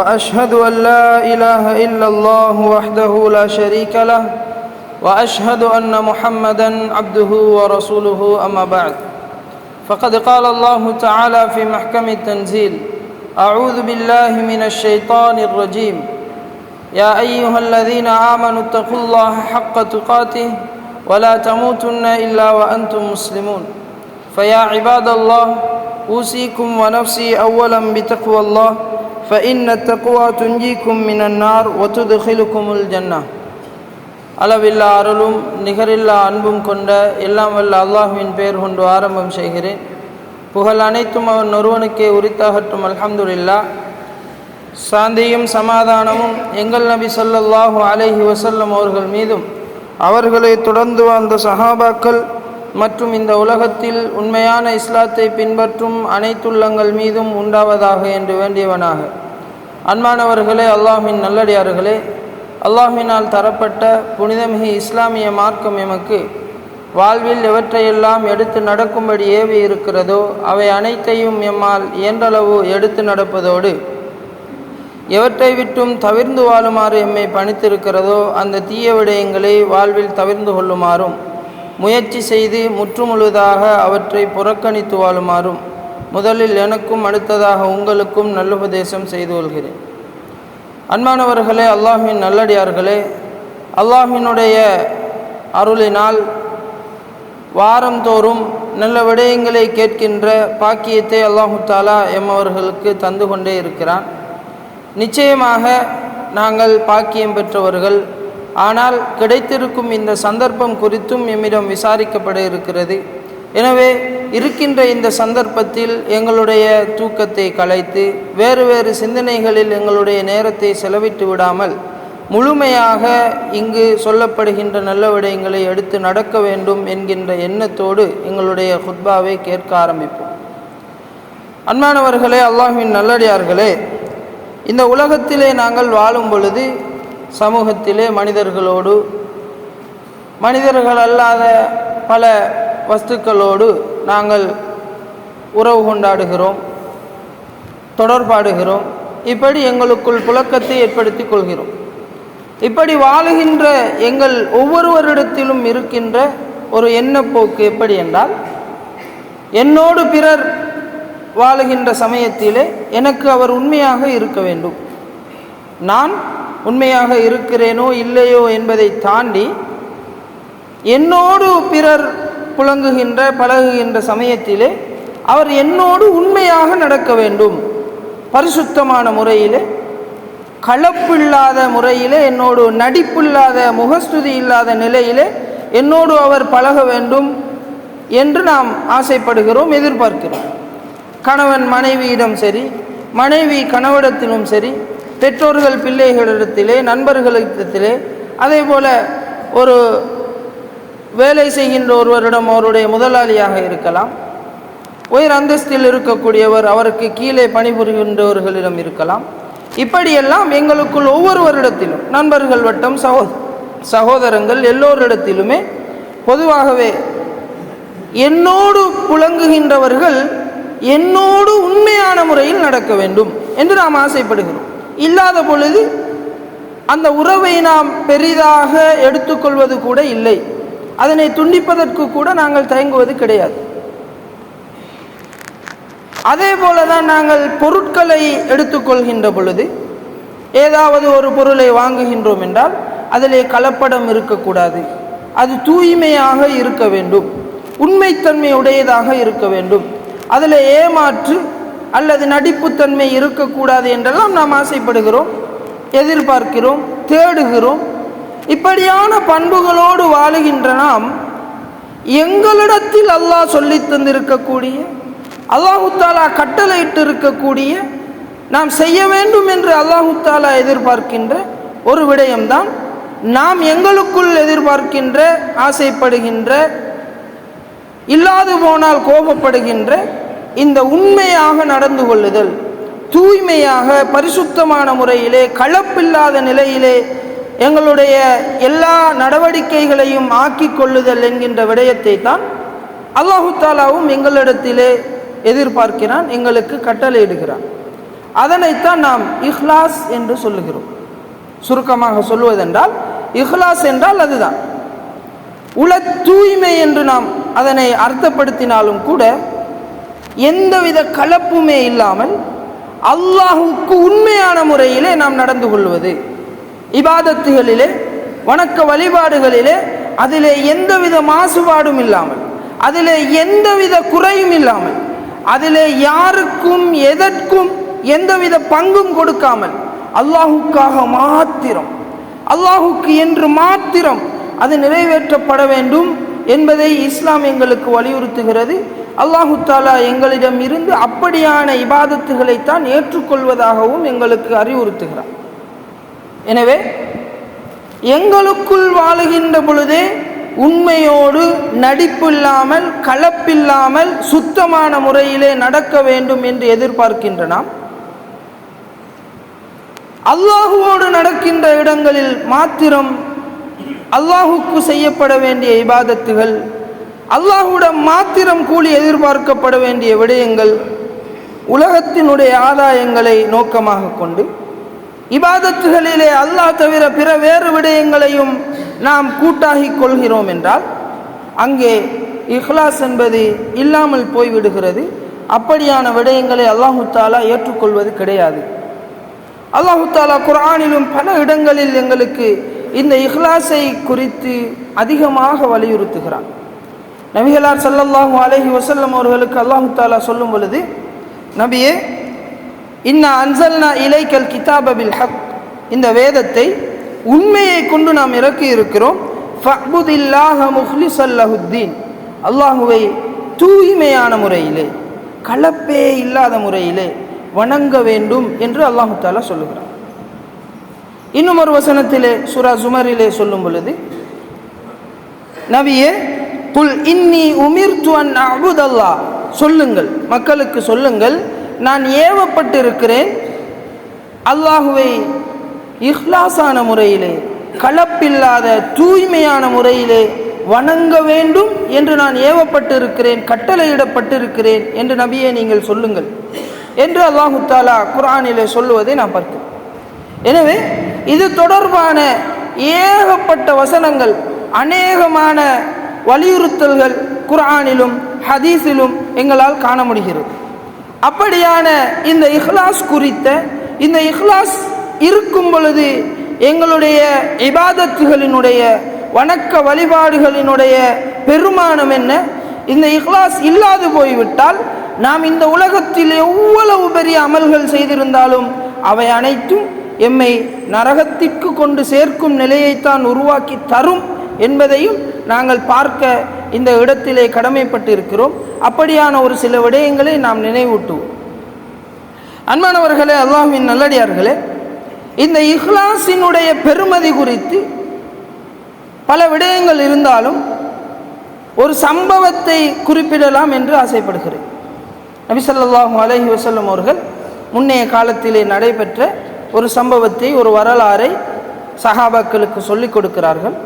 وأشهد أن لا إله إلا الله وحده لا شريك له وأشهد أن محمدا عبده ورسوله أما بعد فقد قال الله تعالى في محكم التنزيل أعوذ بالله من الشيطان الرجيم يا أيها الذين آمنوا اتقوا الله حق تقاته ولا تموتن إلا وأنتم مسلمون فيا عباد الله أوصيكم ونفسي أولا بتقوى الله فإن التقوى تنجيكم من النار وتدخلكم الجنة அளவில்லா அருளும் நிகரில்லா அன்பும் கொண்ட எல்லாம் வல்ல அல்லாஹ்வின் பெயர் கொண்டு ஆரம்பம் செய்கிறேன். புகழ் அனைத்தும் அவன் ஒருவனுக்கே உரித்தாகட்டும். அல்ஹம்துலில்லாஹ். சாந்தியும் சமாதானமும் எங்கள் நபி ஸல்லல்லாஹு அலைஹி வஸல்லம் அவர்கள் மீதும் அவர்களை தொடர்ந்து வாழ்ந்த சஹாபாக்கள் மற்றும் இந்த உலகத்தில் உண்மையான இஸ்லாத்தை பின்பற்றும் அனைத்துள்ளங்கள் மீதும் உண்டாவதாக என்று வேண்டியவனாக, அன்பானவர்களே, அல்லாஹ்வின் நல்லடியார்களே, அல்லாஹ்வினால் தரப்பட்ட புனிதமிகு இஸ்லாமிய மார்க்கம் எமக்கு வாழ்வில் எவற்றையெல்லாம் எடுத்து நடக்கும்படி ஏவி இருக்கிறதோ அவை அனைத்தையும் எம்மால் இயன்றளவு எடுத்து நடப்பதோடு எவற்றை விட்டும் தவிர்ந்து வாழுமாறு எம்மை பணித்திருக்கிறதோ அந்த தீய விடயங்களை வாழ்வில் தவிர்ந்து கொள்ளுமாறும் முயற்சி செய்து முற்றுமுழுதாக அவற்றை புறக்கணித்து வாழுமாறும் முதலில் எனக்கும் அடுத்ததாக உங்களுக்கும் நல்லுபதேசம் செய்து கொள்கிறேன். அன்பானவர்களே, அல்லாஹ்வின் நல்லடியார்களே, அல்லாஹ்வினுடைய அருளினால் வாரந்தோறும் நல்ல விடயங்களை கேட்கின்ற பாக்கியத்தை அல்லாஹு தாலா எம்மவர்களுக்கு தந்து கொண்டே இருக்கிறான். நிச்சயமாக நாங்கள் பாக்கியம் பெற்றவர்கள். ஆனால் கிடைத்திருக்கும் இந்த சந்தர்ப்பம் குறித்தும் எம்மிடம் விசாரிக்கப்பட இருக்கிறது. எனவே இருக்கின்ற இந்த சந்தர்ப்பத்தில் எங்களுடைய தூக்கத்தை கலைத்து வேறு வேறு சிந்தனைகளில் எங்களுடைய நேரத்தை செலவிட்டு விடாமல் முழுமையாக இங்கு சொல்லப்படுகின்ற நல்ல விடயங்களை எடுத்து நடக்க வேண்டும் என்கின்ற எண்ணத்தோடு எங்களுடைய ஹுத்பாவை கேட்க ஆரம்பிப்போம். அன்பானவர்களே, அல்லாஹ்வின் நல்லடியார்களே, இந்த உலகத்திலே நாங்கள் வாழும் பொழுது சமூகத்திலே மனிதர்களோடு, மனிதர்கள் அல்லாத பல வஸ்துக்களோடு நாங்கள் உறவு கொண்டாடுகிறோம், தொடர்பாடுகிறோம். இப்படி எங்களுக்குள் புழக்கத்தை ஏற்படுத்தி கொள்கிறோம். இப்படி வாழுகின்ற எங்கள் ஒவ்வொருவரிடத்திலும் இருக்கின்ற ஒரு எண்ணப்போக்கு எப்படி என்றால், என்னோடு பிறர் வாழுகின்ற சமயத்திலே எனக்கு அவர் உண்மையாக இருக்க வேண்டும். நான் உண்மையாக இருக்கிறேனோ இல்லையோ என்பதை தாண்டி என்னோடு பிறர் புழங்குகின்ற பழகுகின்ற சமயத்திலே அவர் என்னோடு உண்மையாக நடக்க வேண்டும். பரிசுத்தமான முறையிலே, கலப்பில்லாத முறையிலே, என்னோடு நடிப்பில்லாத, முகஸ்துதி இல்லாத நிலையிலே என்னோடு அவர் பழக வேண்டும் என்று நாம் ஆசைப்படுகிறோம், எதிர்பார்க்கிறோம். கணவன் மனைவியிடம் சரி, மனைவி கணவனிடத்திலும் சரி, பெற்றோர்கள் பிள்ளைகளிடத்திலே, நண்பர்களிடத்திலே, அதே போல ஒரு வேலை செய்கின்ற ஒருவரிடம் அவருடைய முதலாளியாக இருக்கலாம், உயர் அந்தஸ்தில் இருக்கக்கூடியவர் அவருக்கு கீழே பணிபுரிகின்றவர்களிடம் இருக்கலாம். இப்படியெல்லாம் எங்களுக்குள் ஒவ்வொருவரிடத்திலும், நண்பர்கள் வட்டம், சகோதரங்கள் எல்லோரிடத்திலுமே பொதுவாகவே என்னோடு புழங்குகின்றவர்கள் என்னோடு உண்மையான முறையில் நடக்க வேண்டும் என்று நாம் ஆசைப்படுகிறோம். இல்லாத பொழுது அந்த உறவை நாம் பெரிதாக எடுத்துக்கொள்வது கூட இல்லை, அதனை துண்டிப்பதற்கு கூட நாங்கள் தயங்குவது கிடையாது. அதே போலதான் நாங்கள் பொருட்களை எடுத்துக்கொள்கின்ற பொழுது, ஏதாவது ஒரு பொருளை வாங்குகின்றோம் என்றால் அதிலே கலப்படம் இருக்கக்கூடாது, அது தூய்மையாக இருக்க வேண்டும், உண்மைத்தன்மை உடையதாக இருக்க வேண்டும், அதில் ஏமாற்று அல்லது நடிப்புத்தன்மை இருக்கக்கூடாது என்றெல்லாம் நாம் ஆசைப்படுகிறோம், எதிர்பார்க்கிறோம், தேடுகிறோம். இப்படியான பண்புகளோடு வாழுகின்ற நாம் எங்களிடத்தில் அல்லாஹ் சொல்லி தந்திருக்கக்கூடிய, அல்லாஹு தாலா கட்டளையிட்டு இருக்கக்கூடிய, நாம் செய்ய வேண்டும் என்று அல்லாஹு தாலா எதிர்பார்க்கின்ற ஒரு விடயம்தான் நாம் எங்களுக்குள் எதிர்பார்க்கின்ற, ஆசைப்படுகின்ற, இல்லாது போனால் கோபப்படுகின்ற இந்த உண்மையாக நடந்து கொள்ளுதல், தூய்மையாக பரிசுத்தமான முறையிலே, கலப்பில்லாத நிலையிலே எங்களுடைய எல்லா நடவடிக்கைகளையும் ஆக்கி கொள்ளுதல் என்கின்ற விடயத்தை தான் அல்லாஹு தாலாவும் எங்களிடத்திலே எதிர்பார்க்கிறான், எங்களுக்கு கட்டளையிடுகிறான். அதனைத்தான் நாம் இஹ்லாஸ் என்று சொல்லுகிறோம். சுருக்கமாக சொல்வதென்றால் இஹ்லாஸ் என்றால் அதுதான். உள தூய்மை என்று நாம் அதனை அர்த்தப்படுத்தினாலும் கூட எந்தவித கலப்புமே இல்லாமல் அல்லாஹுக்கு உண்மையான முறையிலே நாம் நடந்து கொள்வது, இபாதத்துகளிலே வணக்க வழிபாடுகளிலே அதிலே எந்தவித மாசுபாடும் இல்லாமல், அதிலே எந்தவித குறையும் இல்லாமல், அதிலே யாருக்கும் எதற்கும் எந்தவித பங்கும் கொடுக்காமல் அல்லாஹுக்காக மாத்திரம், அல்லாஹுக்கு என்று மாத்திரம் அது நிறைவேற்றப்பட வேண்டும் என்பதை இஸ்லாம் எங்களுக்கு வலியுறுத்துகிறது. அல்லாஹு தாலா எங்களிடம் இருந்து அப்படியான இபாதத்துகளைத்தான் ஏற்றுக்கொள்வதாகவும் எங்களுக்கு அறிவுறுத்துகிறார். எனவே எங்களுக்குள் வாழுகின்ற பொழுதே உண்மையோடு நடிப்பில்லாமல் கலப்பில்லாமல் சுத்தமான முறையிலே நடக்க வேண்டும் என்று எதிர்பார்க்கின்ற நாம் அல்லாஹுவோடு நடக்கின்ற இடங்களில் மாத்திரம் அல்லாஹுக்கு செய்யப்பட வேண்டிய இபாதத்துகள், அல்லாஹுடன் மாத்திரம் கூலி எதிர்பார்க்கப்பட வேண்டிய விடயங்கள், உலகத்தினுடைய ஆதாயங்களை நோக்கமாக கொண்டு இபாதத்துகளிலே அல்லாஹ் தவிர பிற வேறு விடயங்களையும் நாம் கூட்டாகி கொள்கிறோம் என்றால் அங்கே இஹ்லாஸ் என்பது இல்லாமல் போய்விடுகிறது. அப்படியான விடயங்களை அல்லாஹு தாலா ஏற்றுக்கொள்வது கிடையாது. அல்லாஹு தாலா குர்ஆனிலும் பல இடங்களில் எங்களுக்கு இந்த இஹ்லாஸை குறித்து அதிகமாக வலியுறுத்துகிறான். நபிகளார் ஸல்லல்லாஹு அலைஹி வஸல்லம் அவர்களுக்கு அல்லாஹு தாலா சொல்லும் பொழுது, நபியே, இன்னா அன்சல்னா இலைக்கல் கிதாப பில் ஹக், இந்த வேதத்தை உண்மையை கொண்டு நாம் இறக்கி இருக்கிறோம். ஃபஅ்புதில்லாஹ முஹ்லிஸல் லஹுத்தீன், அல்லாஹுவை தூய்மையான முறையிலே கலப்பே இல்லாத முறையிலே வணங்க வேண்டும் என்று அல்லாஹு தாலா சொல்லுகிறார். இன்னும் ஒரு வசனத்திலே சூரா ஜுமரிலே சொல்லும் பொழுது, நபியே, குல் இன்னி உமிர்து அன் அஅ்புதல்லாஹ், சொல்லுங்கள், மக்களுக்கு சொல்லுங்கள், நான் ஏவப்பட்டிருக்கிறேன் அல்லாஹுவை இஹ்லாஸான முறையிலே கலப்பில்லாத தூய்மையான முறையிலே வணங்க வேண்டும் என்று நான் ஏவப்பட்டிருக்கிறேன், கட்டளையிடப்பட்டிருக்கிறேன் என்று நபியே நீங்கள் சொல்லுங்கள் என்று அல்லாஹு தாலா குர்ஆனிலே சொல்லுவதை நாம் பார்க்கிறோம். எனவே இது தொடர்பான ஏகப்பட்ட வசனங்கள், அநேகமான வலியுறுத்தல்கள் குர்ஆனிலும் ஹதீஸிலும் எங்களால் காண முடிகிறது. அப்படியான இந்த இஹ்லாஸ் குறித்த, இந்த இஹ்லாஸ் இருக்கும் பொழுது எங்களுடைய இபாதத்துகளினுடைய வணக்க வழிபாடுகளினுடைய பெருமானம் என்ன? இந்த இஹ்லாஸ் இல்லாது போய்விட்டால் நாம் இந்த உலகத்தில் எவ்வளவு பெரிய அமல்கள் செய்திருந்தாலும் அவை அனைத்தும் எம்மை நரகத்திற்கு கொண்டு சேர்க்கும் நிலையைத்தான் உருவாக்கி தரும் என்பதையும் நாங்கள் பார்க்க இந்த இடத்திலே கடமைப்பட்டிருக்கிறோம். அப்படியான ஒரு சில விடயங்களை நாம் நினைவூட்டுவோம். அன்பானவர்களே, அல்லாஹ்வின் நல்லடியார்களே, இந்த இஹ்லாஸினுடைய பெருமதி குறித்து பல விடயங்கள் இருந்தாலும் ஒரு சம்பவத்தை குறிப்பிடலாம் என்று ஆசைப்படுகிறேன். நபி ஸல்லல்லாஹு அலைஹி வஸல்லம் அவர்கள் முன்னைய காலத்திலே நடைபெற்ற ஒரு சம்பவத்தை, ஒரு வரலாறை சஹாபாக்களுக்கு சொல்லிக் கொடுக்கிறார்கள்.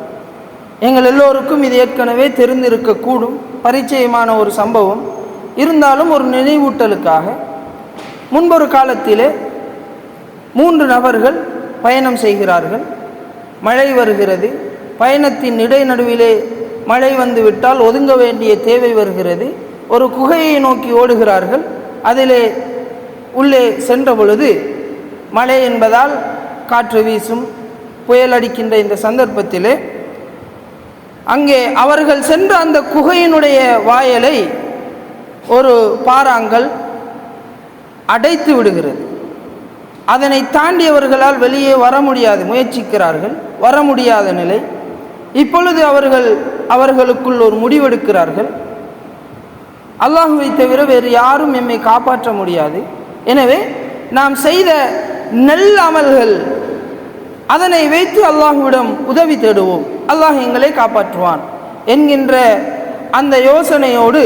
எங்கள் எல்லோருக்கும் இது ஏற்கனவே தெரிந்திருக்கக்கூடும், பரிச்சயமான ஒரு சம்பவம். இருந்தாலும் ஒரு நினைவூட்டலுக்காக, முன்பொரு காலத்திலே 3 நபர்கள் பயணம் செய்கிறார்கள். மழை வருகிறது. பயணத்தின் இடைநடுவிலே மழை வந்து விட்டால் ஒதுங்க வேண்டிய தேவை வருகிறது. ஒரு குகையை நோக்கி ஓடுகிறார்கள். அதிலே உள்ளே சென்ற பொழுது மழை என்பதால் காற்று வீசும், புயல் அடிக்கின்ற இந்த சந்தர்ப்பத்திலே அங்கே அவர்கள் சென்ற அந்த குகையினுடைய வாயலை ஒரு பாறாங்கல் அடைத்து விடுகிறது. அதனை தாண்டியவர்களால் வெளியே வர முடியாது, முயற்சிக்கிறார்கள், வர முடியாத நிலை. இப்பொழுது அவர்களுக்குள் ஒரு முடிவெடுக்கிறார்கள், அல்லாஹுவை தவிர வேறு யாரும் எம்மை காப்பாற்ற முடியாது. எனவே நாம் செய்த நல்ல அமல்கள், அதனை வைத்து அல்லாஹுவிடம் உதவி தேடுவோம், அல்லாஹ் எங்களை காப்பாற்றுவான் என்கின்ற அந்த யோசனையோடு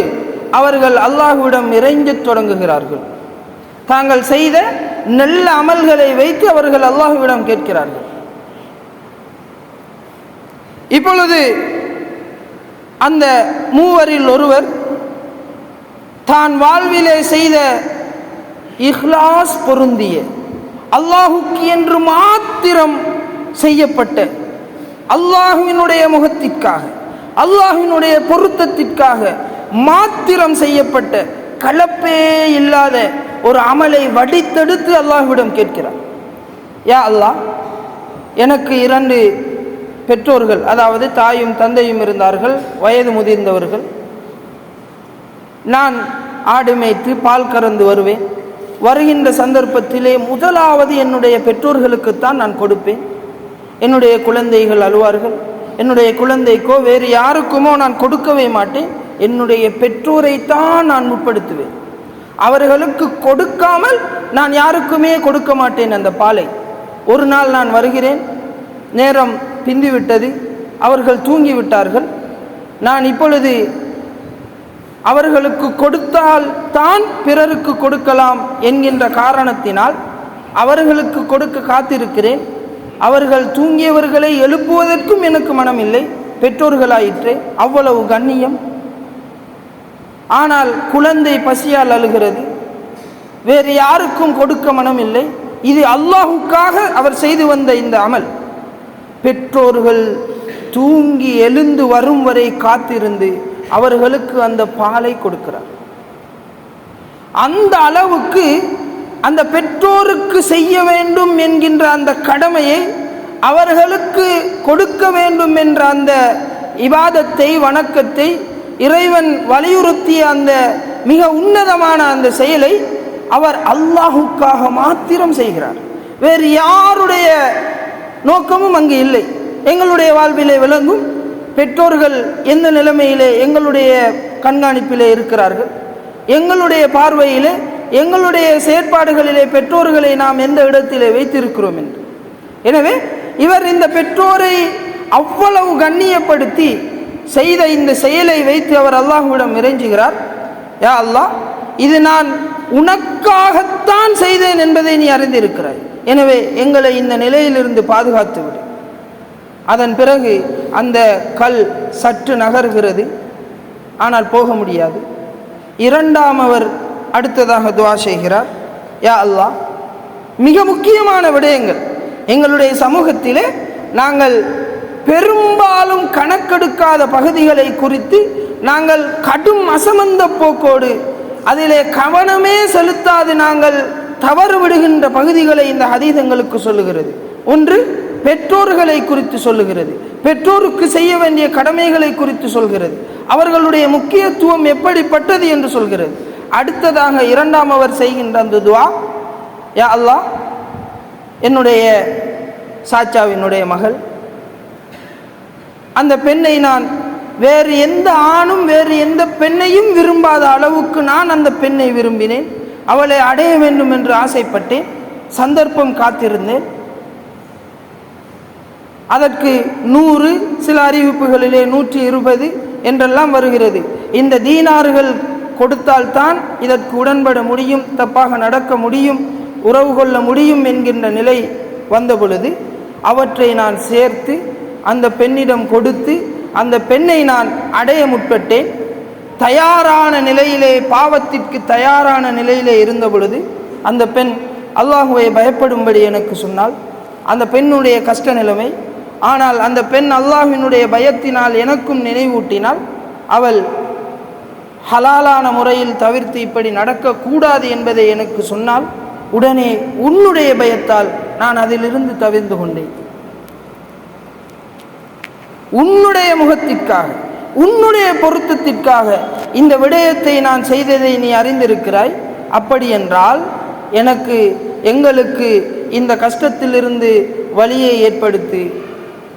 அவர்கள் அல்லாஹுவிடம் இறைஞ்சத் தொடங்குகிறார்கள். தாங்கள் செய்த நல்ல அமல்களை வைத்து அவர்கள் அல்லாஹுவிடம் கேட்கிறார்கள். இப்பொழுது அந்த மூவரில் ஒருவர் தான் வாழ்விலே செய்த இஹ்லாஸ் பொருந்திய, அல்லாஹுக்கு என்று மாத்திரம் செய்யப்பட்ட, அல்லாஹுவினுடைய முகத்திற்காக, அல்லாஹுவினுடைய பொருத்தத்திற்காக மாத்திரம் செய்யப்பட்ட, கலப்பே இல்லாத ஒரு அமலை வடித்தெடுத்து அல்லாஹ்விடம் கேட்கிறார். யா அல்லாஹ், எனக்கு 2 பெற்றோர்கள், அதாவது தாயும் தந்தையும் இருந்தார்கள், வயது முதிர்ந்தவர்கள். நான் ஆடு மேய்த்து பால் கறந்து வருவேன். வருகின்ற சந்தர்ப்பத்திலே முதலாவது என்னுடைய பெற்றோர்களுக்குத்தான் நான் கொடுப்பேன். என்னுடைய குழந்தைகள் அழுவார்கள், என்னுடைய குழந்தைக்கோ வேறு யாருக்குமோ நான் கொடுக்கவே மாட்டேன். என்னுடைய பெற்றோரைத்தான் நான் முற்படுத்துவேன். அவர்களுக்கு கொடுக்காமல் நான் யாருக்குமே கொடுக்க மாட்டேன் அந்த பாலை. ஒரு நாள் நான் வருகிறேன், நேரம் பிந்திவிட்டது, அவர்கள் தூங்கிவிட்டார்கள். நான் இப்பொழுது அவர்களுக்கு கொடுத்தால் தான் பிறருக்கு கொடுக்கலாம் என்கின்ற காரணத்தினால் அவர்களுக்கு கொடுக்க காத்திருக்கிறேன். அவர்கள் தூங்கியவர்களை எழுப்புவதற்கும் எனக்கு மனம் இல்லை, பெற்றோர்களாயிற்றே, அவ்வளவு கண்ணியம். ஆனால் குழந்தை பசியால் அழுகிறது, வேறு யாருக்கும் கொடுக்க மனம் இல்லை. இது அல்லாஹுக்காக அவர் செய்து வந்த இந்த அமல். பெற்றோர்கள் தூங்கி எழுந்து வரும் வரை காத்திருந்து அவர்களுக்கு அந்த பாலை கொடுக்கிறார். அந்த அளவுக்கு அந்த பெற்றோருக்கு செய்ய வேண்டும் என்கின்ற அந்த கடமையை, அவர்களுக்கு கொடுக்க வேண்டும் என்ற அந்த இபாதத்தை, வணக்கத்தை இறைவன் வலியுறுத்திய அந்த மிக உன்னதமான அந்த செயலை அவர் அல்லாஹுக்காக மாத்திரம் செய்கிறார். வேறு யாருடைய நோக்கமும் அங்கு இல்லை. எங்களுடைய வாழ்விலே விளங்கும் பெற்றோர்கள் எந்த நிலைமையிலே எங்களுடைய கண்காணிப்பிலே இருக்கிறார்கள், எங்களுடைய பார்வையிலே, எங்களுடைய செயற்பாடுகளிலே பெற்றோர்களை நாம் எந்த இடத்திலே வைத்திருக்கிறோம் என்று. எனவே இவர் இந்த பெற்றோரை அவ்வளவு கண்ணியப்படுத்தி செய்த இந்த செயலை வைத்து அவர் அல்லாஹ்விடம் இறைஞ்சுகிறார். யா அல்லாஹ், இது நான் உனக்காகத்தான் செய்தேன் என்பதை நீ அறிந்திருக்கிறாய். எனவே எங்களை இந்த நிலையிலிருந்து பாதுகாத்து விடு. அதன் பிறகு அந்த கல் சற்று நகர்கிறது, ஆனால் போக முடியாது. 2ஆம் அவர் அடுத்ததாக துஆ செய்கிறார். யா அல்லாஹ், மிக முக்கியமான விடயங்கள் எங்களுடைய சமூகத்திலே நாங்கள் பெரும்பாலும் கணக்கெடுக்காத பகுதிகளை குறித்து நாங்கள் கடும் அசமந்த போக்கோடு அதிலே கவனமே செலுத்தாது நாங்கள் தவறு விடுகின்ற பகுதிகளை இந்த ஹதீஸ் எங்களுக்கு சொல்லுகிறது. ஒன்று, பெற்றோர்களை குறித்து சொல்லுகிறது, பெற்றோருக்கு செய்ய வேண்டிய கடமைகளை குறித்து சொல்கிறது, அவர்களுடைய முக்கியத்துவம் எப்படிப்பட்டது என்று சொல்கிறது. அடுத்ததாக 2ஆம் அவர் செய்கின்ற அந்த துஆ, யா அல்லாஹ், என்னுடைய சாச்சாவினுடைய மகள், அந்த பெண்ணை நான் வேறு எந்த ஆணும் வேறு எந்த பெண்ணையும் விரும்பாத அளவுக்கு நான் அந்த பெண்ணை விரும்பினேன், அவளை அடைய வேண்டும் என்று ஆசைப்பட்டேன், சந்தர்ப்பம் காத்திருந்தேன். அதற்கு 100, சில அறிவிப்புகளிலே 120 என்றெல்லாம் வருகிறது. இந்த தீனார்கள் கொடுத்தால்தான் இதற்கு உடன்பட முடியும், தப்பாக நடக்க முடியும், உறவு கொள்ள முடியும் என்கின்ற நிலை வந்த பொழுது அவற்றை நான் சேர்த்து அந்த பெண்ணிடம் கொடுத்து அந்த பெண்ணை நான் அடைய முற்பட்டேன். தயாரான நிலையிலே, பாவத்திற்கு தயாரான நிலையிலே இருந்த பொழுது அந்த பெண் அல்லாஹுவை பயப்படும்படி எனக்கு சொன்னால், அந்த பெண்ணுடைய கஷ்ட நிலைமை. ஆனால் அந்த பெண் அல்லாஹ்வினுடைய பயத்தினால் எனக்கும் நினைவூட்டினால், அவள் ஹலாலான முறையில் தவிர்த்து இப்படி நடக்கக்கூடாது என்பதை எனக்கு சொன்னால், உடனே உன்னுடைய பயத்தால் நான் அதிலிருந்து தவிர்ந்து கொண்டேன். உன்னுடைய முகத்திற்காக, உன்னுடைய பொருத்தத்திற்காக இந்த விடயத்தை நான் செய்ததை நீ அறிந்திருக்கிறாய். அப்படி என்றால் எங்களுக்கு இந்த கஷ்டத்திலிருந்து வழியை ஏற்படுத்தி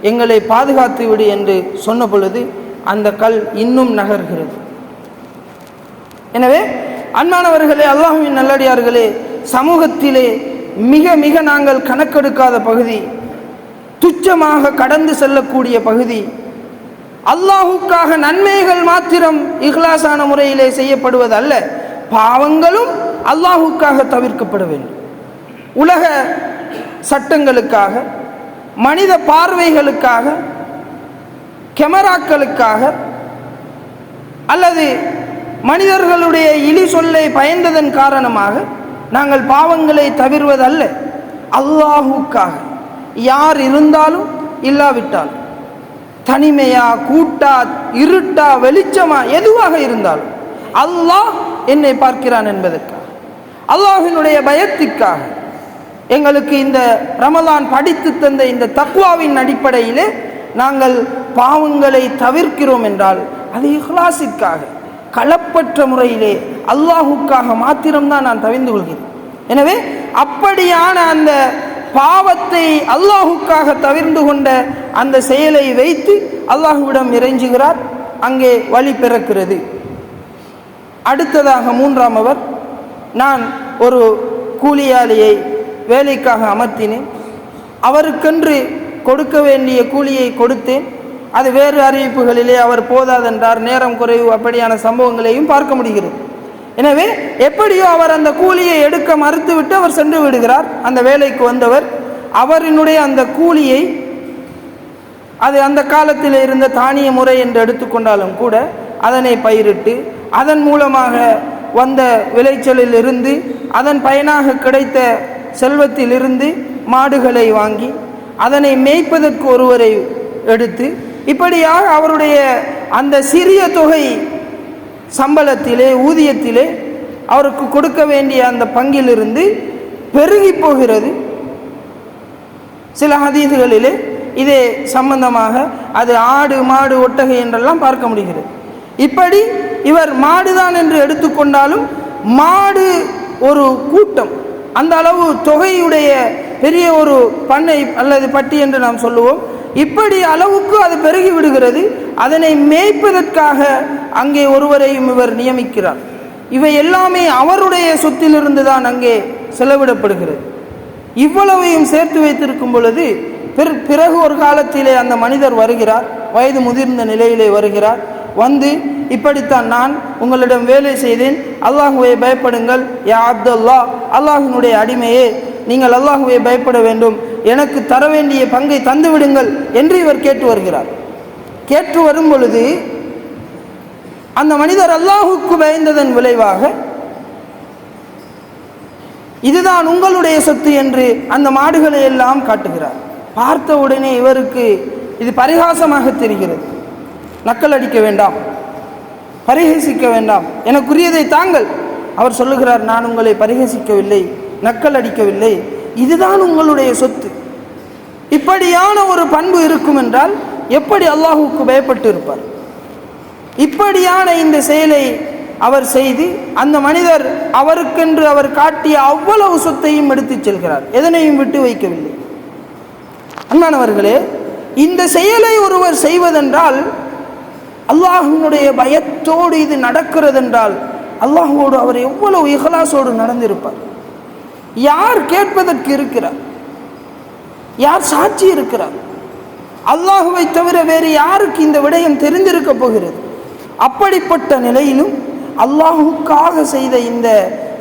எங்களை பாதுகாத்து விடு என்று சொன்ன பொழுது அந்த கல் இன்னும் நகர்கிறது. எனவே அன்பானவர்களே, அல்லாஹ்வின் நல்லடியார்களே, சமூகத்திலே மிக மிக நாங்கள் கணக்கெடுக்காத பகுதி, துச்சமாக கடந்து செல்லக்கூடிய பகுதி, அல்லாஹுக்காக நன்மைகள் மாத்திரம் இஹ்லாஸான முறையிலே செய்யப்படுவது அல்ல, பாவங்களும் அல்லாஹுக்காக தவிர்க்கப்பட வேண்டும். உலக சட்டங்களுக்காக, மனித பார்வைகளுக்காக, கேமராக்களுக்காக அல்லது மனிதர்களுடைய இழி சொல்லை பயந்ததன் காரணமாக நாங்கள் பாவங்களை தவிர்வதல்ல, அல்லாஹுக்காக. யார் இருந்தாலும் இல்லாவிட்டாலும், தனிமையா கூட்டா இருட்டா வெளிச்சமா எதுவாக இருந்தாலும் அல்லாஹ் என்னை பார்க்கிறான் என்பதற்காக, அல்லாஹ்வினுடைய பயத்திற்காக எங்களுக்கு இந்த ரமலான் படித்து தந்த இந்த தக்வாவின் அடிப்படையிலே நாங்கள் பாவங்களை தவிர்க்கிறோம் என்றால் அது இஹ்லாஸிற்காக, களப்பற்ற முறையிலே அல்லாஹுக்காக மாத்திரம்தான் நான் தவிர்ந்து கொள்கிறேன். எனவே அப்படியான அந்த பாவத்தை அல்லாஹுக்காக தவிர்ந்து கொண்ட அந்த செயலை வைத்து அல்லாஹுவிடம் இறைஞ்சுகிறார். அங்கே வழி பிறக்கிறது. அடுத்ததாக மூன்றாம் அவர், நான் ஒரு கூலியாளியை வேலைக்காக அமர்த்தினேன், அவருக்கென்று கொடுக்க வேண்டிய கூலியை கொடுத்தேன். அது வேறு அறிவிப்புகளிலே அவர் போதாதென்றார், நேரம் குறைவு, அப்படியான சம்பவங்களையும் பார்க்க முடிகிறது. எனவே எப்படியோ அவர் அந்த கூலியை எடுக்க மறுத்துவிட்டு அவர் சென்று விடுகிறார். அந்த வேலைக்கு வந்தவர் அவரினுடைய அந்த கூலியை, அது அந்த காலத்தில் இருந்த தானிய முறை என்று எடுத்துக்கொண்டாலும் கூட, அதனை பயிரிட்டு அதன் மூலமாக வந்த விளைச்சலில் இருந்து அதன் பயனாக கிடைத்த செல்வத்திலிருந்து மாடுகளை வாங்கி அதனை மேய்ப்பதற்கு ஒருவரை எடுத்து, இப்படியாக அவருடைய அந்த சிறிய தொகை சம்பளத்திலே ஊதியத்திலே அவருக்கு கொடுக்க வேண்டிய அந்த பங்கிலிருந்து பெருகி போகிறது. சில ஹதீதுகளிலே இதே சம்பந்தமாக அது ஆடு மாடு ஒட்டகை என்றெல்லாம் பார்க்க முடிகிறது. இப்படி இவர் மாடுதான் என்று எடுத்துக்கொண்டாலும் மாடு ஒரு கூட்டம், அந்த அளவு தொகையுடைய பெரிய ஒரு பண்ணை அல்லது பட்டி என்று நாம் சொல்லுவோம். இப்படி அளவுக்கு அது பெருகி விடுகிறது. அதனை மேய்ப்பதற்காக அங்கே ஒருவரையும் இவர் நியமிக்கிறார். இவை எல்லாமே அவருடைய சொத்திலிருந்து தான் அங்கே செலவிடப்படுகிறது. இவ்வளவையும் சேர்த்து வைத்திருக்கும் பொழுது பிறகு ஒரு காலத்திலே அந்த மனிதர் வருகிறார், வயது முதிர்ந்த நிலையிலே வருகிறார். வந்து, இப்படித்தான் நான் உங்களிடம் வேலை செய்தேன், அல்லாஹுவை பயப்படுங்கள் யா அப்துல்லா, அல்லாஹினுடைய அடிமையே, நீங்கள் அல்லாஹுவை பயப்பட வேண்டும், எனக்கு தர வேண்டிய பங்கை தந்து விடுங்கள் என்று இவர் கேட்டு வருகிறார். கேட்டு வரும் பொழுது அந்த மனிதர் அல்லாஹுக்கு பயந்ததன் விளைவாக இதுதான் உங்களுடைய சொத்து என்று அந்த மாடுகளை எல்லாம் காட்டுகிறார். பார்த்த உடனே இவருக்கு இது பரிகாசமாக தெரிகிறது. நக்கல் அடிக்க வேண்டாம், பரிகசிக்க வேண்டாம், எனக்குரியதை தாங்கள். அவர் சொல்லுகிறார், நான் உங்களை பரிகசிக்கவில்லை, நக்கல் அடிக்கவில்லை, இதுதான் உங்களுடைய சொத்து. இப்படியான ஒரு பண்பு இருக்கும் என்றால் எப்படி அல்லாஹுக்கு பயப்பட்டு இருப்பார்? இப்படியான இந்த செயலை அவர் செய்து அந்த மனிதர் அவருக்கென்று அவர் காட்டிய அவ்வளவு சொத்தையும் எடுத்துச் செல்கிறார், எதனையும் விட்டு வைக்கவில்லை. அன்பானவர்களே, இந்த செயலை ஒருவர் செய்வதென்றால் அல்லாஹ்வினுடைய பயத்தோடு இது நடக்கிறதென்றால் அல்லாஹ்வோடு அவர் எவ்வளவு இஹ்லாஸோடு நடந்திருப்பார். யார் கேட்பதற்கு இருக்கிறார்? யார் சாட்சி இருக்கிறார்? அல்லாஹுவை தவிர வேறு யாருக்கு இந்த விடயம் தெரிந்திருக்க போகிறது? அப்படிப்பட்ட நிலையிலும் அல்லாஹுக்காக செய்த இந்த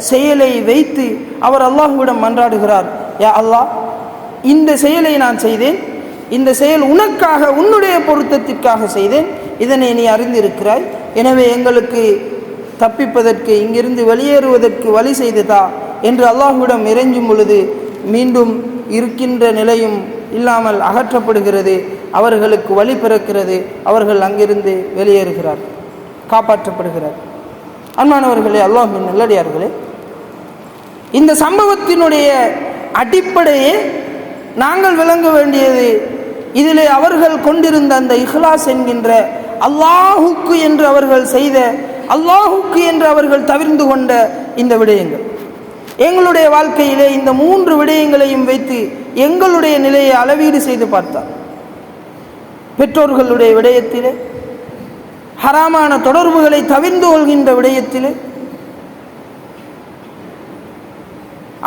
செயலை வைத்து அவர் அல்லாஹுவிடம் மன்றாடுகிறார், யா அல்லாஹ், இந்த செயலை நான் செய்தேன், இந்த செயல் உனக்காக, உன்னுடைய பொருத்தத்திற்காக செய்தேன், இதனை நீ அறிந்திருக்கிறாய், எனவே எங்களுக்கு தப்பிப்பதற்கு, இங்கிருந்து வெளியேறுவதற்கு வழி செய்ததா என்று அல்லாஹுவிடம் இறைஞ்சும் பொழுது மீண்டும் இருக்கின்ற நிலையும் இல்லாமல் அகற்றப்படுகிறது. அவர்களுக்கு வழி பிறக்கிறது. அவர்கள் அங்கிருந்து வெளியேறுகிறார், காப்பாற்றப்படுகிறார். அன்பானவர்களே, அல்லாஹ்வின் நல்லடியார்களே, இந்த சம்பவத்தினுடைய அடிப்படையே நாங்கள் விளங்க வேண்டியது, இதிலே அவர்கள் கொண்டிருந்த அந்த இஹ்லாஸ் என்கின்ற அல்லாஹுக்கு என்று அவர்கள் செய்த, அல்லாஹுக்கு என்று அவர்கள் தவிர்ந்து கொண்ட இந்த விடயங்கள். எங்களுடைய வாழ்க்கையிலே இந்த 3 விடயங்களையும் வைத்து எங்களுடைய நிலையை அளவீடு செய்து பார்த்தார். பெற்றோர்களுடைய விடயத்திலே, ஹராமான தொடர்புகளை தவிர்ந்து கொள்கின்ற விடயத்திலே,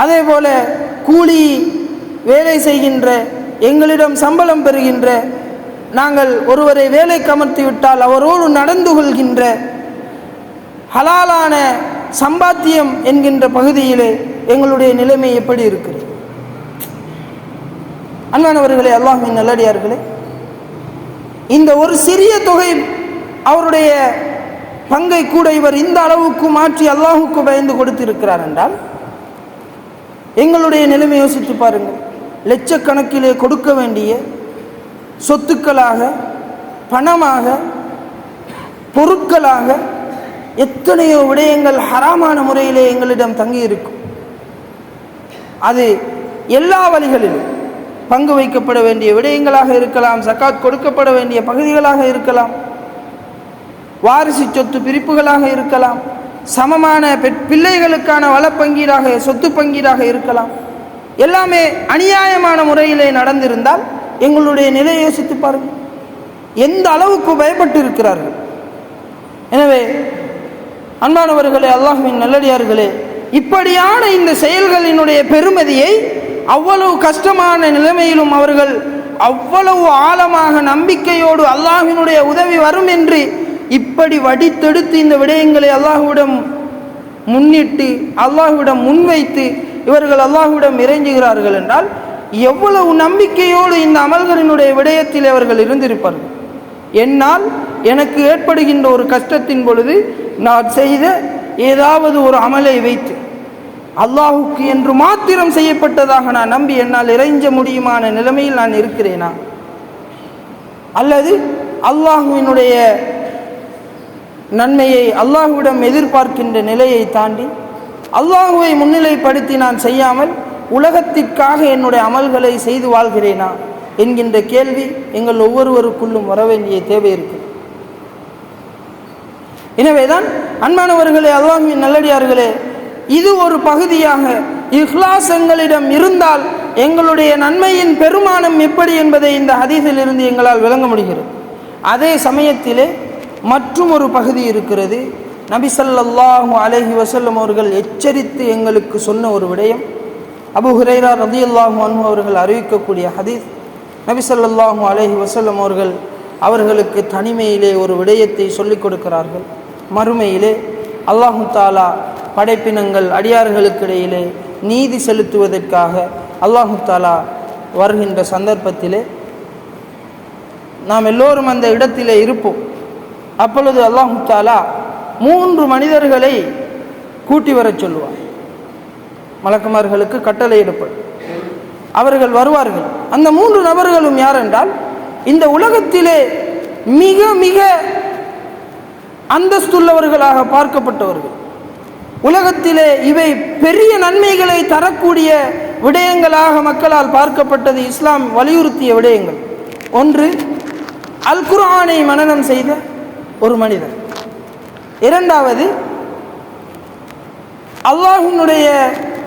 அதே போல கூலி வேலை செய்கின்ற, எங்களிடம் சம்பளம் பெறுகின்ற, நாங்கள் ஒருவரை வேலைக்கு அமர்த்தி விட்டால் அவரோடு நடந்து கொள்கின்ற ஹலாலான சம்பாத்தியம் என்கின்ற பகுதியிலே எங்களுடைய நிலைமை எப்படி இருக்கிறது? அன்பானவர்களே, அல்லாஹ்வின் நல்லடியார்களே, இந்த ஒரு சிறிய தொகை அவருடைய பங்கை கூட இவர் இந்த அளவுக்கு மாற்றி அல்லாஹுக்கு பயந்து கொடுத்திருக்கிறார் என்றால் எங்களுடைய நிலைமை யோசித்து பாருங்கள். லட்சக்கணக்கிலே கொடுக்க வேண்டிய சொத்துக்களாக, பணமாக, பொருட்களாக எத்தனையோ விடயங்கள் ஹராமான முறையிலே எங்களிடம் தங்கி இருக்கும். அது எல்லா வழிகளிலும் பங்கு வைக்கப்பட வேண்டிய விடயங்களாக இருக்கலாம், ஜகாத் கொடுக்கப்பட வேண்டிய பகுதிகளாக இருக்கலாம், வாரிசு சொத்து பிரிப்புகளாக இருக்கலாம், சமமான பிள்ளைகளுக்கான வளப்பங்கீடாக சொத்து பங்கீடாக இருக்கலாம். எல்லாமே அநியாயமான முறையிலே நடந்திருந்தால் எங்களுடைய நிலையை யோசித்து பாருங்கள், எந்த அளவுக்கு பயப்பட்டு இருக்கிறார்கள். எனவே அன்பானவர்களே, அல்லாஹ்வின் நல்லடியார்களே, இப்படியான இந்த செயல்களினுடைய பெருமதியை அவ்வளவு கஷ்டமான நிலைமையிலும் அவர்கள் அவ்வளவு ஆழமாக நம்பிக்கையோடு அல்லாஹ்வினுடைய உதவி வரும் என்று இப்படி வடித்தெடுத்து இந்த விடயங்களை அல்லாஹ்விடம் முன்னிட்டு, அல்லாஹ்விடம் முன்வைத்து இவர்கள் அல்லாஹ்விடம் இறைஞ்சுகிறார்கள் என்றால் எவ்வளவு நம்பிக்கையோடு இந்த அமல்களினுடைய விடயத்தில் அவர்கள் இருந்திருப்பார்கள். என்னால் எனக்கு ஏற்படுகின்ற ஒரு கஷ்டத்தின் பொழுது நான் செய்த ஏதாவது ஒரு அமலை வைத்து அல்லாஹுக்கு என்று மாத்திரம் செய்யப்பட்டதாக நான் நம்பி என்னால் இறைஞ்ச முடியுமான நிலைமையில் நான் இருக்கிறேனா? அல்லது அல்லாஹுவினுடைய நன்மையை அல்லாஹுவிடம் எதிர்பார்க்கின்ற நிலையை தாண்டி அல்லாஹுவை முன்னிலைப்படுத்தி நான் செய்யாமல் உலகத்திற்காக என்னுடைய அமல்களை செய்து வாழ்கிறேனா என்கின்ற கேள்வி எங்கள் ஒவ்வொருவருக்குள்ளும் வர வேண்டிய தேவை இருக்கு. எனவேதான் அன்பானவர்களே, அல்லாஹ்வின் நல்லடியார்களே, இது ஒரு பகுதியாக இஹ்லாஸ் எங்களிடம் இருந்தால் எங்களுடைய நன்மையின் பெருமானம் எப்படி என்பதை இந்த ஹதீஸில் இருந்து எங்களால் விளங்க முடிகிறது. அதே சமயத்திலே மற்றும் ஒரு பகுதி இருக்கிறது. நபி ஸல்லல்லாஹு அலைஹி வஸல்லம் அவர்கள் எச்சரித்து எங்களுக்கு சொன்ன ஒரு விடயம். அபூ ஹுரைரா ரலியல்லாஹு அன்ஹு அவர்கள் அறிவிக்கக்கூடிய ஹதீஸ். நபி ஸல்லல்லாஹு அலைஹி வஸல்லம் அவர்களுக்கு தனிமையிலே ஒரு விடயத்தை சொல்லிக் கொடுக்கிறார்கள். மறுமையிலே அல்லாஹு தாலா படைப்பினங்கள் அடியார்களுக்கிடையிலே நீதி செலுத்துவதற்காக அல்லாஹு தாலா வருகின்ற சந்தர்ப்பத்திலே நாம் எல்லோரும் அந்த இடத்திலே இருப்போம். அப்பொழுது அல்லாஹு தாலா 3 மனிதர்களை கூட்டி வரச் சொல்லுவார். மலக்குமார்களுக்கு கட்டளையிடப்படும். அவர்கள் வருவார்கள். அந்த 3 நபர்களும் யார் என்றால், இந்த உலகத்திலே மிக மிக அந்தஸ்துள்ளவர்களாக பார்க்கப்பட்டவர்கள். உலகத்திலே இவை பெரிய நன்மைகளை தரக்கூடிய விடயங்களாக மக்களால் பார்க்கப்பட்டது. இஸ்லாம் வலியுறுத்திய விடயங்கள். ஒன்று, அல் குர்ஆனை மனனம் செய்த ஒரு மனிதர். இரண்டாவது, அல்லாஹ்வினுடைய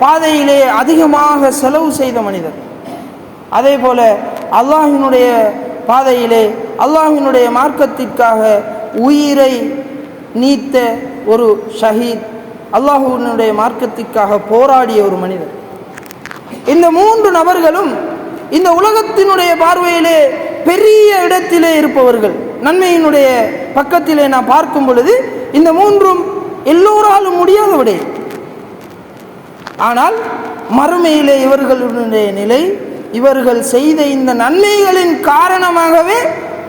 பாதையிலே அதிகமாக செலவு செய்த மனிதர். அதே போல அல்லாஹ்வினுடைய பாதையிலே அல்லாஹ்வினுடைய மார்க்கத்திற்காக உயிரை நீத்த ஒரு ஷஹீத், அல்லாஹ்வினுடைய மார்க்கத்திற்காக போராடிய ஒரு மனிதர். இந்த 3 நபர்களும் இந்த உலகத்தினுடைய பார்வையிலே பெரிய இடத்திலே இருப்பவர்கள். நன்மையினுடைய பக்கத்திலே நான் பார்க்கும் பொழுது இந்த 3ம் எல்லோராலும் முடியாத விடயம். ஆனால் மறுமையிலே இவர்களுடைய நிலை, இவர்கள் செய்த இந்த நன்மைகளின் காரணமாகவே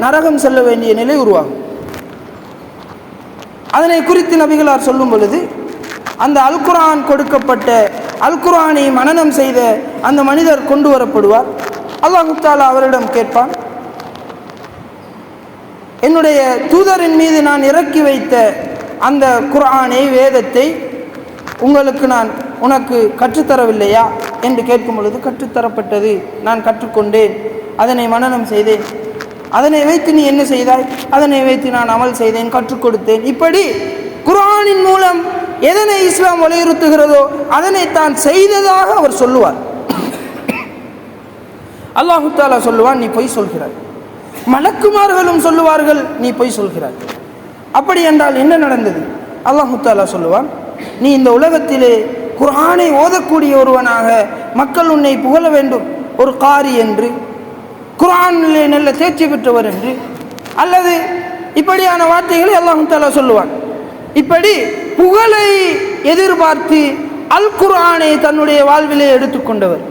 நரகம் செல்ல வேண்டிய நிலை உருவாகும். அதனை குறித்து நபிகளார் சொல்லும் பொழுது, அந்த அல் குர்ஆன் கொடுக்கப்பட்ட அல் குர்ஆனை மனனம் செய்த அந்த மனிதர் கொண்டு வரப்படுவார். அல்லாஹ் தஆலா அவரிடம் கேட்பான், என்னுடைய தூதரின் மீது நான் இறக்கி வைத்த அந்த குர்ஆனை, வேதத்தை உனக்கு கற்றுத்தரவில்லையா என்று கேட்கும் பொழுது, கற்றுத்தரப்பட்டது, நான் கற்றுக்கொண்டேன், அதனை மனனம் செய்தேன், அதனை வைத்து நீ என்ன செய்தாய், அதனை வைத்து நான் அமல் செய்தேன், கற்றுக் கொடுத்தேன். இப்படி குர்ஆனின் மூலம் எதனை இஸ்லாம் வலியுறுத்துகிறதோ அதனை தான் செய்ததாக அவர் சொல்லுவார். அல்லாஹ் தஆலா சொல்லுவான், நீ பொய் சொல்கிறாய். மலக்குமார்களும் சொல்லுவார்கள், நீ பொய் சொல்கிறாய். அப்படி என்றால் என்ன நடந்தது? அல்லாஹ் தஆலா சொல்லுவான், நீ இந்த உலகத்திலே குர்ஆனை ஓதக்கூடிய ஒருவனாக மக்கள் உன்னை புகழ வேண்டும், ஒரு காரி என்று, குர்ஆனிலே நல்ல தேர்ச்சி பெற்றவர் என்று, அல்லது இப்படியான வார்த்தைகளை அல்லாஹ் தஆலா சொல்லுவான். இப்படி புகழை எதிர்பார்த்து அல் குர்ஆனை தன்னுடைய வாழ்விலே எடுத்துக்கொண்டவர்,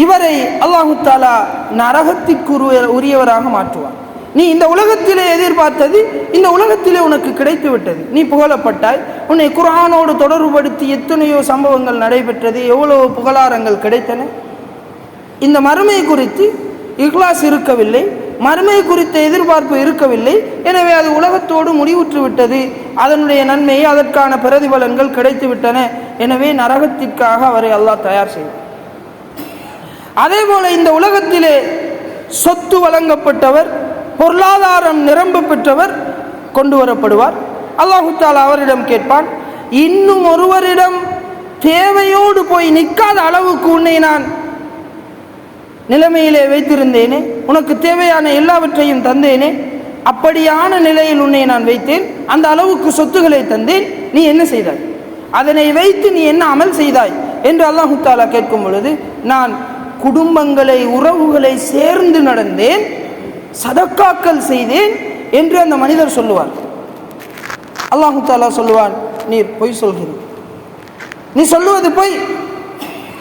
இவரை அல்லாஹ் தஆலா நரகத்திற்கு உரியவராக மாற்றுவார். நீ இந்த உலகத்திலே எதிர்பார்த்தது இந்த உலகத்திலே உனக்கு கிடைத்து விட்டது. நீ புகழப்பட்டாய். உன்னை குர்ஆனோடு தொடர்புபடுத்தி எத்தனையோ சம்பவங்கள் நடைபெற்றது, எவ்வளவு புகழாரங்கள் கிடைத்தன. இந்த மறுமை குறித்து இக்லாஸ் இருக்கவில்லை, மறுமை குறித்த எதிர்பார்ப்பு இருக்கவில்லை. எனவே அது உலகத்தோடு முடிவுற்று விட்டது. அதனுடைய நன்மை, அதற்கான பிரதிபலன்கள் கிடைத்து விட்டன. எனவே நரகத்திற்காக அவரை அல்லாஹ் தயார் செய்தார். அதே போல இந்த உலகத்திலே சொத்து வழங்கப்பட்டவர், பொருளாதாரம் நிரம்ப பெற்றவர் கொண்டு வரப்படுவார். அல்லாஹு தஆலா அவரிடம் கேட்பான், இன்னும் ஒருவரிடம் தேவையோடு போய் நிற்காத அளவுக்கு உன்னை நான் நிலைமையிலே வைத்திருந்தேனே, உனக்கு தேவையான எல்லாவற்றையும் தந்தேனே, அப்படியான நிலையில் உன்னை நான் வைத்தேன், அந்த அளவுக்கு சொத்துக்களை தந்தேன், நீ என்ன செய்தாய்? அதனை வைத்து நீ என்ன அமல் செய்தாய் என்று அல்லாஹு தஆலா கேட்கும் பொழுது, நான் குடும்பங்களை, உறவுகளை சேர்ந்து நடந்தேன், சதக்காக்கள் செய்தேன் என்று அந்த மனிதர் சொல்லுவார். அல்லாஹு தஆலா சொல்லுவான், நீ பொய் சொல்கிறீர், நீ சொல்லுவது பொய்.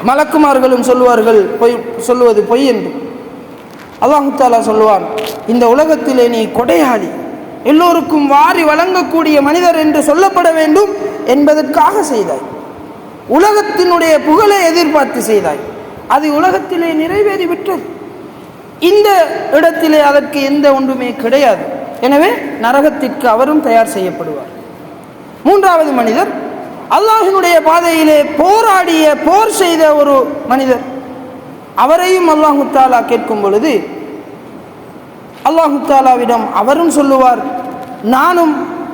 மலக்குமார்களும் சொல்லுவார்கள் பொய், சொல்லுவது பொய் என்று. அல்லாஹு தஆலா சொல்லுவான், இந்த உலகத்திலே நீ கொடையாளி, எல்லோருக்கும் வாரி வழங்கக்கூடிய மனிதர் என்று சொல்லப்பட வேண்டும் என்பதற்காக செய்தாய். உலகத்தினுடைய புகழை எதிர்பார்த்து செய்தாய், அது உலகத்திலே நிறைவேறிவிட்டது. இந்த இடத்திலே அதற்கு எந்த ஒன்றுமே கிடையாது. எனவே நரகத்திற்கு அவரும் தயார் செய்யப்படுவார். மூன்றாவது மனிதர் அல்லாஹ்வினுடைய பாதையிலே போராடிய, போர் செய்த ஒரு மனிதர். அவரையும் அல்லாஹு தஆலா கேட்கும் பொழுது அல்லாஹு தஆலாவிடம் அவரும் சொல்லுவார், நானும்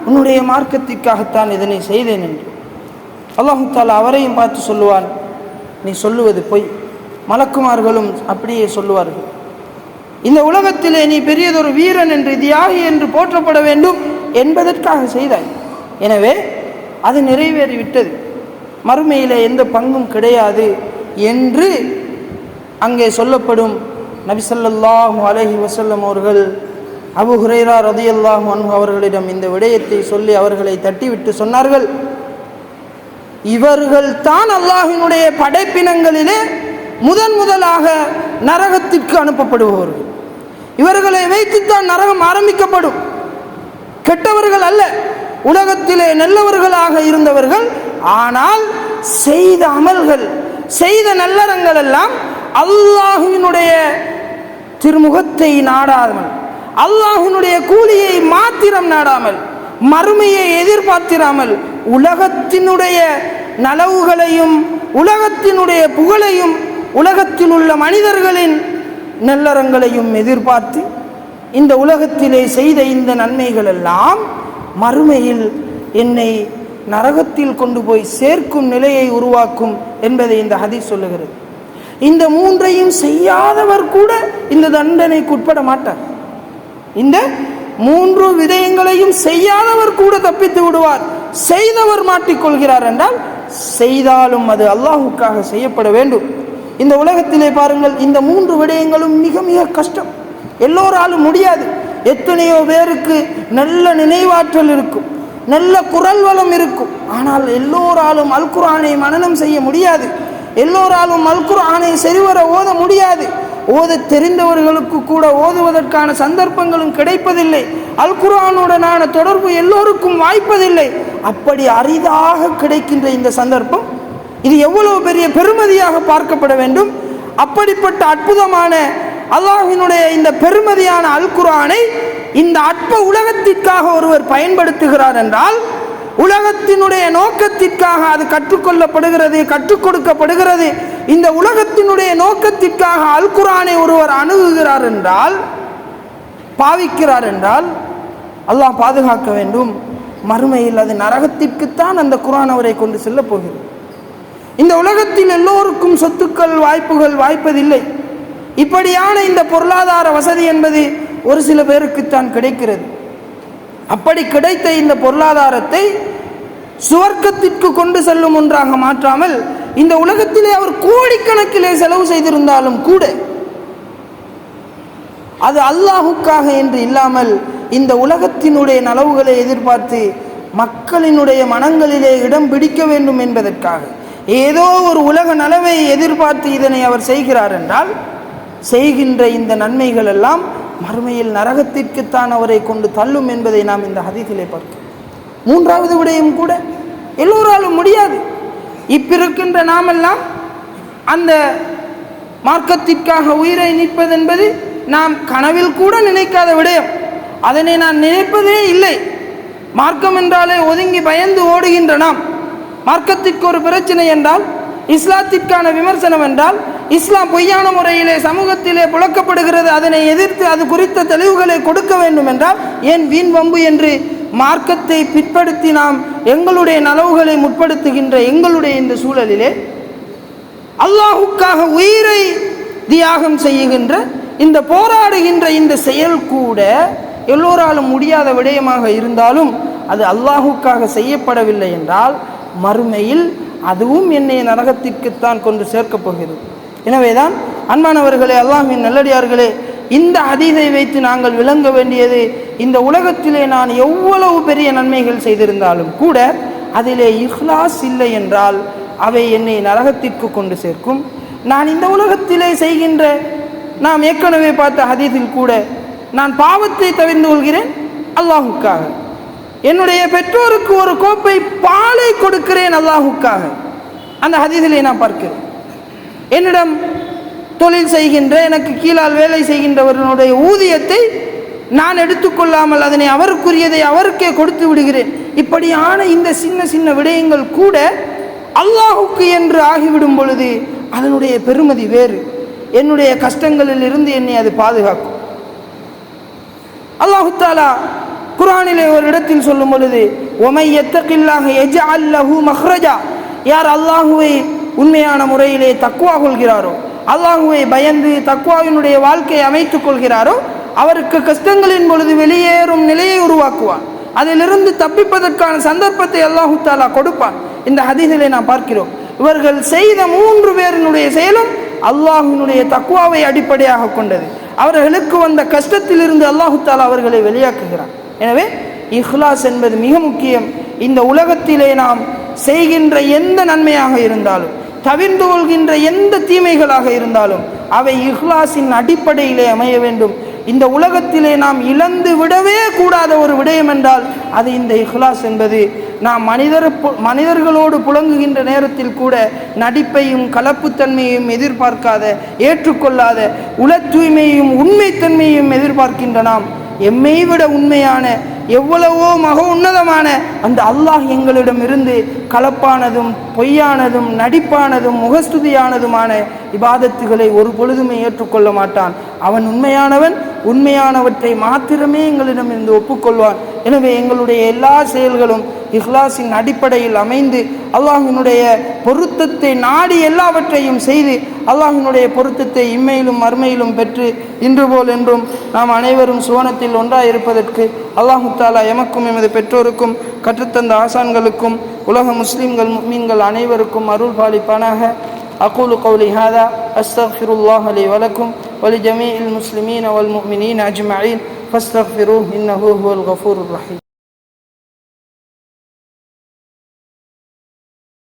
உன்னுடைய மார்க்கத்திற்காகத்தான் இதனை செய்தேன் என்று. அல்லாஹு தஆலா அவரையும் பார்த்து சொல்லுவான், நீ சொல்லுவது பொய். மலக்குமார்களும் அப்படியே சொல்லுவார்கள், இந்த உலகத்திலே நீ பெரியதொரு வீரன் என்று, தியாகி என்று போற்றப்பட வேண்டும் என்பதற்காக செய்தாய். எனவே அது நிறைவேறிவிட்டது, மறுமையிலே எந்த பங்கும் கிடையாது என்று அங்கே சொல்லப்படும். நபி ஸல்லல்லாஹு அலைஹி வஸல்லம் அவர்கள் அபூ ஹுரைரா ரலியல்லாஹு அன்ஹு அவர்களிடம் இந்த விடயத்தை சொல்லி அவர்களை தட்டிவிட்டு சொன்னார்கள், இவர்கள் தான் அல்லாஹ்வினுடைய படைப்பினங்களிலே முதலாக நரகத்திற்கு அனுப்பப்படுபவர்கள். இவர்களை வைத்துத்தான் நரகம் ஆரம்பிக்கப்படும். கெட்டவர்கள் அல்ல, உலகத்திலே நல்லவர்களாக இருந்தவர்கள். ஆனால் செய்த அமல்கள், செய்த நல்லறங்கள் எல்லாம் அல்லாஹ்வினுடைய திருமுகத்தை நாடாமல், அல்லாஹ்வினுடைய கூலியை மாத்திரம் நாடாமல், மறுமையை எதிர்பார்த்திராமல், உலகத்தினுடைய நலவுகளையும் உலகத்தினுடைய புகழையும் உலகத்தில் உள்ள மனிதர்களின் நல்லறங்களையும் எதிர்பார்த்து இந்த உலகத்திலே செய்த இந்த நன்மைகள் எல்லாம் மறுமையில் என்னை நரகத்தில் கொண்டு போய் சேர்க்கும் நிலையை உருவாக்கும் என்பதை இந்த ஹதீஸ் சொல்லுகிறது. இந்த மூன்றையும் செய்யாதவர் கூட இந்த தண்டனைக்கு உட்பட மாட்டார். இந்த மூன்று விடயங்களையும் செய்யாதவர் கூட தப்பித்து விடுவார். செய்தவர் மாட்டிக்கொள்கிறார் என்றால் செய்தாலும் அது அல்லாஹுக்காக செய்யப்பட வேண்டும். இந்த உலகத்திலே பாருங்கள், இந்த மூன்று விடயங்களும் மிக மிக கஷ்டம், எல்லோராலும் முடியாது. எத்தனையோ பேருக்கு நல்ல நினைவாற்றல் இருக்கும், நல்ல குரல் வளம் இருக்கும், ஆனால் எல்லோராலும் அல் குர்ஆனை மனனம் செய்ய முடியாது, எல்லோராலும் அல் குர்ஆனை சரிவர ஓத முடியாது. ஓத தெரிந்தவர்களுக்கு கூட ஓதுவதற்கான சந்தர்ப்பங்களும் கிடைப்பதில்லை. அல் குர்ஆனுடனான தொடர்பு எல்லோருக்கும் வாய்ப்பதில்லை. அப்படி அரிதாக கிடைக்கின்ற இந்த சந்தர்ப்பம், இது எவ்வளவு பெரிய பெருமதியாக பார்க்கப்பட வேண்டும். அப்படிப்பட்ட அற்புதமான அல்லாஹ்வினுடைய இந்த பெருமதியான அல் குர்ஆனை இந்த அற்ப உலகத்திற்காக ஒருவர் பயன்படுத்துகிறார் என்றால், உலகத்தினுடைய நோக்கத்திற்காக அது கற்றுக்கொள்ளப்படுகிறது, கற்றுக் கொடுக்கப்படுகிறது. இந்த உலகத்தினுடைய நோக்கத்திற்காக அல் குர்ஆனை ஒருவர் அணுகுகிறார் என்றால், பாவிக்கிறார் என்றால், அல்லாஹ் பாதுகாக்க வேண்டும். மறுமையில் அது நரகத்திற்குத்தான் அந்த குர்ஆன் அவரை கொண்டு செல்ல போகிறது. இந்த உலகத்தில் எல்லோருக்கும் சொத்துக்கள், வாய்ப்புகள் வாய்ப்பதில்லை. இப்படியான இந்த பொருளாதார வசதி என்பது ஒரு சில பேருக்குத்தான் கிடைக்கிறது. அப்படி கிடைத்த இந்த பொருளாதாரத்தை சுவர்க்கத்திற்கு கொண்டு செல்லும் ஒன்றாக மாற்றாமல், இந்த உலகத்திலே அவர் கோடிக்கணக்கிலே செலவு செய்திருந்தாலும் கூட அது அல்லாஹுக்காக என்று இல்லாமல் இந்த உலகத்தினுடைய நலவுகளை எதிர்பார்த்து மக்களினுடைய மனங்களிலே இடம் பிடிக்க வேண்டும் என்பதற்காக ஏதோ ஒரு உலக நலவை எதிர்பார்த்து இதனை அவர் செய்கிறார் என்றால், செய்கின்ற இந்த நன்மைகள் எல்லாம் மறுமையில் நரகத்திற்குத்தான் அவரை கொண்டு தள்ளும் என்பதை நாம் இந்த ஹதீஸிலே பார்க்கிறோம். மூன்றாவது விடயம் கூட எல்லோராலும் முடியாது. இப்பிருக்கின்ற நாமெல்லாம் அந்த மார்க்கத்திற்காக உயிரை நீப்பதென்பது நாம் கனவில் கூட நினைக்காத விடயம். அதனை நான் நினைப்பதே இல்லை. மார்க்கம் என்றாலே ஒதுங்கி பயந்து ஓடுகின்ற நாம், மார்க்கத்திற்கு ஒரு பிரச்சனை என்றால், இஸ்லாத்திற்கான விமர்சனம் என்றால், இஸ்லாம் பொய்யான முறையிலே சமூகத்திலே புழக்கப்படுகிறது, அதனை எதிர்த்து அது குறித்த தெளிவுகளை கொடுக்க வேண்டும் என்றால் ஏன் வீண் வம்பு என்று மார்க்கத்தை பிற்படுத்தி நாம் எங்களுடைய நலவுகளை முற்படுத்துகின்ற எங்களுடைய இந்த சூழலிலே அல்லாஹுக்காக உயிரை தியாகம் செய்கின்ற இந்த போராடுகின்ற இந்த செயல் கூட எல்லோராலும் முடியாத விடயமாக இருந்தாலும் அது அல்லாஹுக்காக செய்யப்படவில்லை என்றால் மறுமையில் அதுவும் என்னை நரகத்திற்குத்தான் கொண்டு சேர்க்கப் போகிறது. எனவேதான் அன்பானவர்களே, அல்லாஹ்வின் நல்லடியார்களே, இந்த ஹதீஸை வைத்து நாங்கள் விளங்க வேண்டியது, இந்த உலகத்திலே நான் எவ்வளவு பெரிய நன்மைகள் செய்திருந்தாலும் கூட அதிலே இஹ்லாஸ் இல்லை என்றால் அவை என்னை நரகத்திற்கு கொண்டு சேர்க்கும். நான் இந்த உலகத்திலே செய்கின்ற, நாம் ஏற்கனவே பார்த்த ஹதீஸில் கூட, நான் பாவத்தை தவிர்த்து கொள்கிறேன் அல்லாஹுக்காக, என்னுடைய பெற்றோருக்கு ஒரு கோப்பை பாலை கொடுக்கிறேன் அல்லாஹுக்காக, அந்த ஹதீஸிலே நான் பார்க்கிறேன். என்னிடம் தொழில் செய்கின்ற, எனக்கு கீழால் வேலை செய்கின்றவர்களுடைய ஊதியத்தை நான் எடுத்துக்கொள்ளாமல் அதனை அவருக்குரியதை அவருக்கே கொடுத்து விடுகிறேன். இப்படியான இந்த சின்ன சின்ன விடயங்கள் கூட அல்லாஹுக்கு என்று ஆகிவிடும் பொழுது அதனுடைய பெருமதி வேறு. என்னுடைய கஷ்டங்களில் இருந்து என்னை அது பாதுகாக்கும். அல்லாஹு தஆலா குர்ஆனிலே ஒரு இடத்தில் சொல்லும் பொழுது, ஒமை யத்தகில்லாஹ யஜ்அல் லஹு மக்ரஜா, யார் அல்லாஹுவை உண்மையான முறையிலே தக்வா கொள்கிறாரோ, அல்லாஹுவை பயந்து தக்வாவினுடைய வாழ்க்கையை அமைத்துக் கொள்கிறாரோ, அவருக்கு கஷ்டங்களின் பொழுது வெளியேறும் நிலையை உருவாக்குவான். அதிலிருந்து தப்பிப்பதற்கான சந்தர்ப்பத்தை அல்லாஹு தஆலா கொடுப்பான். இந்த ஹதீஸிலே நாம் பார்க்கிறோம், இவர்கள் செய்த 3 பேரினுடைய செயலும் அல்லாஹ்வினுடைய தக்வாவை அடிப்படையாக கொண்டது. அவர்களுக்கு வந்த கஷ்டத்திலிருந்து அல்லாஹு தஆலா அவர்களை வெளியாக்குகிறான். எனவே இஹ்லாஸ் என்பது மிக முக்கியம். இந்த உலகத்திலே நாம் செய்கின்ற எந்த நன்மையாக இருந்தாலும், தவிர்ந்து கொள்கின்ற எந்த தீமைகளாக இருந்தாலும் அவை இஹ்லாஸின் அடிப்படையிலே அமைய வேண்டும். இந்த உலகத்திலே நாம் இழந்து விடவே கூடாத ஒரு விடயம் என்றால் அது இந்த இஹ்லாஸ் என்பது. நாம் மனிதர்களோடு புழங்குகின்ற நேரத்தில் கூட நடிப்பையும் கலப்புத்தன்மையையும் எதிர்பார்க்காத, ஏற்றுக்கொள்ளாத, உள தூய்மையையும் உண்மைத்தன்மையையும் எதிர்பார்க்கின்ற நாம் எம்மை விட உண்மையான, எவ்வளவோ மக உன்னதமான அந்த அல்லாஹ் எங்களிடம் இருந்து கலப்பானதும் பொய்யானதும் நடிப்பானதும் முகஸ்துதியானதுமான இபாதத்துகளை ஒரு பொழுதுமே ஏற்றுக்கொள்ள மாட்டான். அவன் உண்மையானவன், உண்மையானவற்றை மாத்திரமே எங்களிடம் இருந்து ஒப்புக்கொள்வான். எனவே எங்களுடைய எல்லா செயல்களும் இஹ்லாஸின் அடிப்படையில் அமைந்து அல்லாஹினுடைய பொருத்தத்தை நாடி எல்லாவற்றையும் செய்து அல்லாஹினுடைய பொருத்தத்தை இம்மையிலும் மறுமையிலும் பெற்று இன்று போல் என்றும் நாம் அனைவரும் சுவனத்தில் ஒன்றாயிருப்பதற்கு அல்லாஹு தஆலா எமக்கும் எமது பெற்றோருக்கும் கற்றுத்தந்த ஆசான்களுக்கும் உலக முஸ்லிம்கள் முஃமின்கள் அனைவருக்கும் அருள் பாலிப்பானாக. أقول قولي هذا أستغفر الله لي ولكم ولجميع المسلمين والمؤمنين أجمعين فاستغفروه إنه هو الغفور الرحيم.